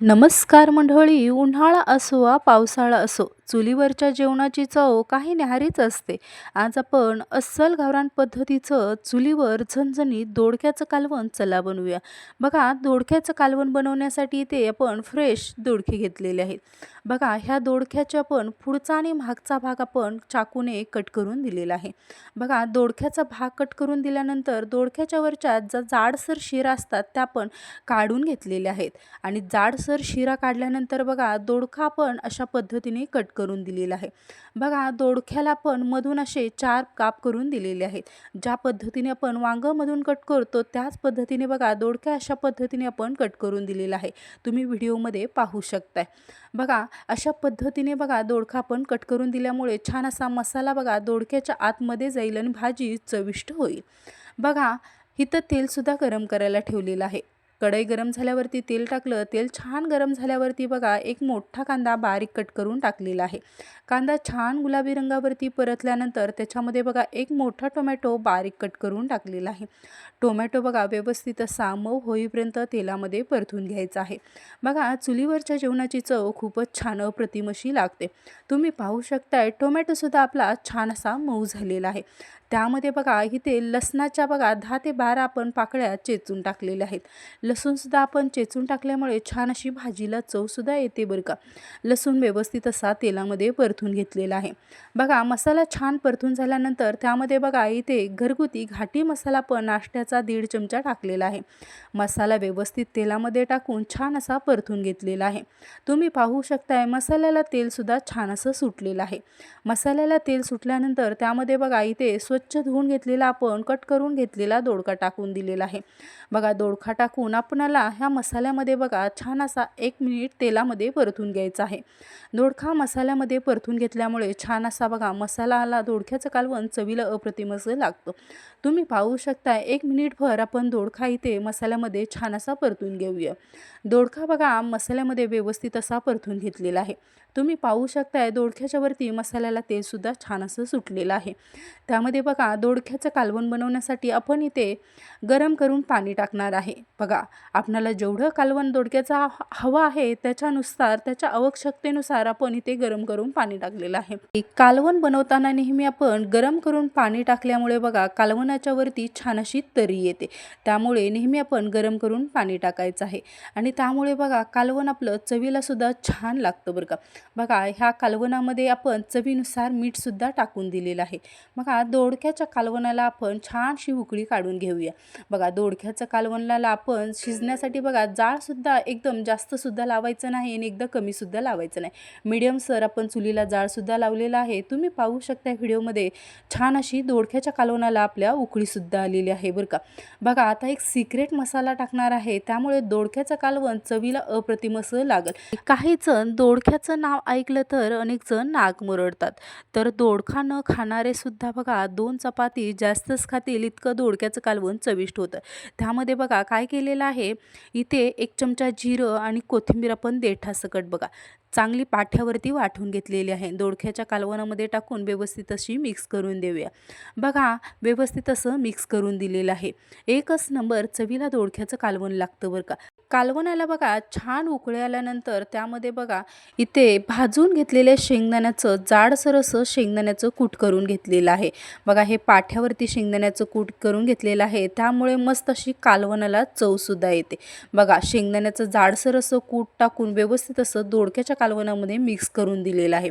नमस्कार मंडळी. उन्हाळा असो वा पावसाळा असो, चुलीवरच्या जेवणाची चव काही न्याहारीच असते. आज आपण अस्सल गावरान पद्धतीचं चुलीवर झणझणीत दोडक्याचं कालवण चला बनवूया. बघा, दोडक्याचं कालवण बनवण्यासाठी इथे आपण फ्रेश दोडके घेतलेले आहेत. बघा, ह्या दोडक्याच्या आपण पुढचा आणि मागचा भाग आपण चाकूने कट करून दिलेला आहे. बघा, दोडक्याचा भाग कट करून दिल्यानंतर दोडक्याच्या वरच्या ज्या जाडसर शिरा असतात त्या आपण काढून घेतलेल्या आहेत. आणि जाडसर शिरा काढल्यानंतर बघा, दोडका पण अशा पद्धतीने कट करून दिलेला आहे. बघा, दोडक्याला पण मधून असे 4 काप करून दिलेले आहेत. ज्या पद्धतीने आपण वांगं मधून कट करतो त्याच पद्धतीने बघा, दोडका अशा पद्धतीने आपण कट करून दिलेला आहे. तुम्ही व्हिडिओमध्ये पाहू शकताय. बघा, अशा पद्धतीने बघा, दोडका आपण कट करून दिल्यामुळे छान असा मसाला बघा दोडक्याच्या आतमध्ये जाईल आणि भाजी चविष्ट होईल. बघा, इथं तेलसुद्धा गरम करायला ठेवलेलं आहे. कढई गरम झाल्यावरती तेल टाकलं. तेल छान गरम झाल्यावरती बघा, एक मोठा कांदा बारीक कट करून टाकलेला आहे. कांदा छान गुलाबी रंगावरती परतल्यानंतर त्याच्यामध्ये बघा, एक मोठा टोमॅटो बारीक कट करून टाकलेला आहे. टोमॅटो बघा, व्यवस्थित असा मऊ होईपर्यंत तेलामध्ये परतून घ्यायचा आहे. बघा, चुलीवरच्या जेवणाची चव खूपच छान अप्रतिम अशी लागते. तुम्ही पाहू शकताय, टोमॅटोसुद्धा आपला छान असा मऊ झालेला आहे. त्यामध्ये बघा, इथे लसणाच्या बघा 10 ते 12 आपण पाकळ्या चेचून टाकलेल्या आहेत. लसूणसुद्धा आपण चेचून टाकल्यामुळे छान अशी भाजीला चवसुद्धा येते बरं का. लसूण व्यवस्थित असा तेलामध्ये परतून घेतलेला आहे. बघा, मसाला छान परतून झाल्यानंतर त्यामध्ये बघा, इथे घरगुती घाटी मसाला पण नाश्त्याचा 1.5 चमचा टाकलेला आहे. मसाला व्यवस्थित तेलामध्ये टाकून छान असा परतून घेतलेला आहे. तुम्ही पाहू शकताय, मसाल्याला तेलसुद्धा छान असं सुटलेलं आहे. मसाल्याला तेल सुटल्यानंतर त्यामध्ये बघा, इथे स्वच्छ धुवून घेतलेला आपण कट करून घेतलेला दोडका टाकून दिलेला आहे. बघा, दोडका टाकून आपणाला ह्या मसाल्यामध्ये बघा छान असा 1 मिनिट तेलामध्ये परतून घ्यायचा आहे. दोडका मसाल्यामध्ये परतून घेतल्यामुळे छान असा बघा, मसाला दोडक्याचं कालवण चवीला अप्रतिम असं लागतं. तुम्ही पाहू शकता, 1 मिनिटभर आपण दोडका इथे मसाल्यामध्ये छान असा परतून घेऊया. दोडका बघा, मसाल्यामध्ये व्यवस्थित असा परतून घेतलेला आहे. तुम्ही पाहू शकताय, दोडक्याच्या वरती मसाल्याला तेलसुद्धा छान असं सुटलेलं आहे. त्यामध्ये बघा, दोडक्याचं कालवण बनवण्यासाठी आपण इथे गरम करून पाणी टाकणार आहे. बघा, आपणाला जेवढं कालवण दोडक्याचा हवं आहे त्याच्यानुसार, त्याच्या आवश्यकतेनुसार आपण इथे गरम करून पाणी टाकलेलं आहे. कालवण बनवताना नेहमी आपण गरम करून पाणी टाकल्यामुळे बघा, कालवणाच्या वरती छान अशी तरी येते. त्यामुळे नेहमी आपण गरम करून पाणी टाकायचं आहे. आणि त्यामुळे बघा, कालवण आपलं चवीला सुद्धा छान लागतं बरं का. बघा, ह्या कालवणामध्ये आपण चवीनुसार मीठसुद्धा टाकून दिलेलं आहे. बघा, दोडक्याच्या कालवणाला आपण छानशी उकळी काढून घेऊया. बघा, दोडक्याचं कालवणाला आपण शिजण्यासाठी बघा, जाळसुद्धा एकदम जास्तसुद्धा लावायचं नाही आणि एकदम कमीसुद्धा लावायचं नाही. मीडियम सर आपण चुलीला जाळसुद्धा लावलेला आहे. तुम्ही पाहू शकता व्हिडिओमध्ये, छान अशी दोडक्याच्या कालवणाला आपल्या उकळीसुद्धा आलेली आहे बरं का. बघा, आता एक सिक्रेट मसाला टाकणार आहे. त्यामुळे दोडक्याचं कालवण चवीला अप्रतिम असं लागेल. काही जण दोडक्याचं नाव ऐकलं तर अनेक जण नाक मुरडतात. तर दोडका न खाणारे सुद्धा बघा, 2 चपाती जास्तच खातील इतकं दोडक्याचं कालवण चविष्ट होतं. त्यामध्ये बघा काय केलेलं आहे, इथे 1 चमचा जिरं आणि कोथिंबीर आपण देठासकट बघा चांगली पाठ्यावरती वाटून घेतलेली आहे. दोडक्याच्या कालवणामध्ये टाकून व्यवस्थित अशी मिक्स करून देऊया. बघा, व्यवस्थित असं मिक्स करून दिलेलं आहे. एकच नंबर चवीला दोडक्याचं कालवण लागतं बरं का. कालवणाला बघा छान उकळी आल्यानंतर त्यामध्ये बघा, इथे भाजून घेतलेल्या शेंगदाण्याचं जाडसर असं शेंगदाण्याचं कूट करून घेतलेलं आहे. बघा, हे पाठ्यावरती शेंगदाण्याचं कूट करून घेतलेलं आहे. त्यामुळे मस्त अशी कालवणाला चवसुद्धा येते. बघा, शेंगदाण्याचं जाडसर असं कूट टाकून व्यवस्थित असं दोडक्याच्या कालवणामध्ये मिक्स करून दिलेलं आहे.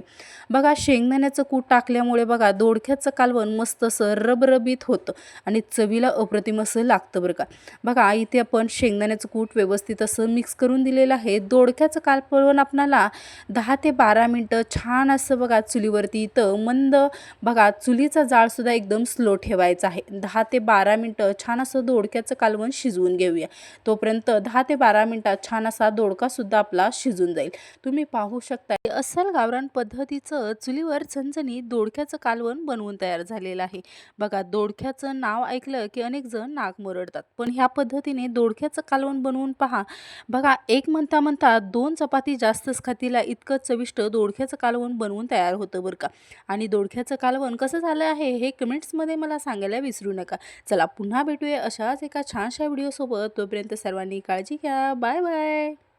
बघा, शेंगदाण्याचं कूट टाकल्यामुळे बघा, दोडक्याचं कालवण मस्त असं रबरबीत होतं आणि चवीला अप्रतिम असं लागतं बरं का. बघा, इथे आपण शेंगदाण्याचं कूट व्यवस्थित असं मिक्स करून दिलेलं आहे. दोडक्याचं कालवण आपणाला 10 ते 12 मिनटं छान असं बघा चुलीवरती इथं मंद बघा, चुलीचा जाळसुद्धा एकदम स्लो ठेवायचा आहे. 10 ते 12 मिनटं छान असं दोडक्याचं कालवण शिजवून घेऊया. तोपर्यंत 10 ते 12 मिनटात छान असा दोडकासुद्धा आपला शिजून जाईल. तुम्ही पाहू शकता, अस्सल गावरान पद्धतीचं चुलीवर झणझणीत दोडक्याचं कालवण बनवून तयार झालेलं आहे. बघा, दोडक्याचं नाव ऐकलं की अनेक जण नाक मुरडतात. पण ह्या पद्धतीने दोडक्याचं कालवण बनवून पहा. बघा, एक म्हणता म्हणता 2 चपाती जास्तच खातीला इतकं चविष्ट दोडक्याचं कालवण बनवून तयार होतं बरं का. आणि दोडक्याचं कालवण कसं झालं आहे हे कमेंट्समध्ये मला सांगायला विसरू नका. चला, पुन्हा भेटूया अशाच एका छानशा व्हिडिओसोबत. तोपर्यंत सर्वांनी काळजी घ्या. Bye bye.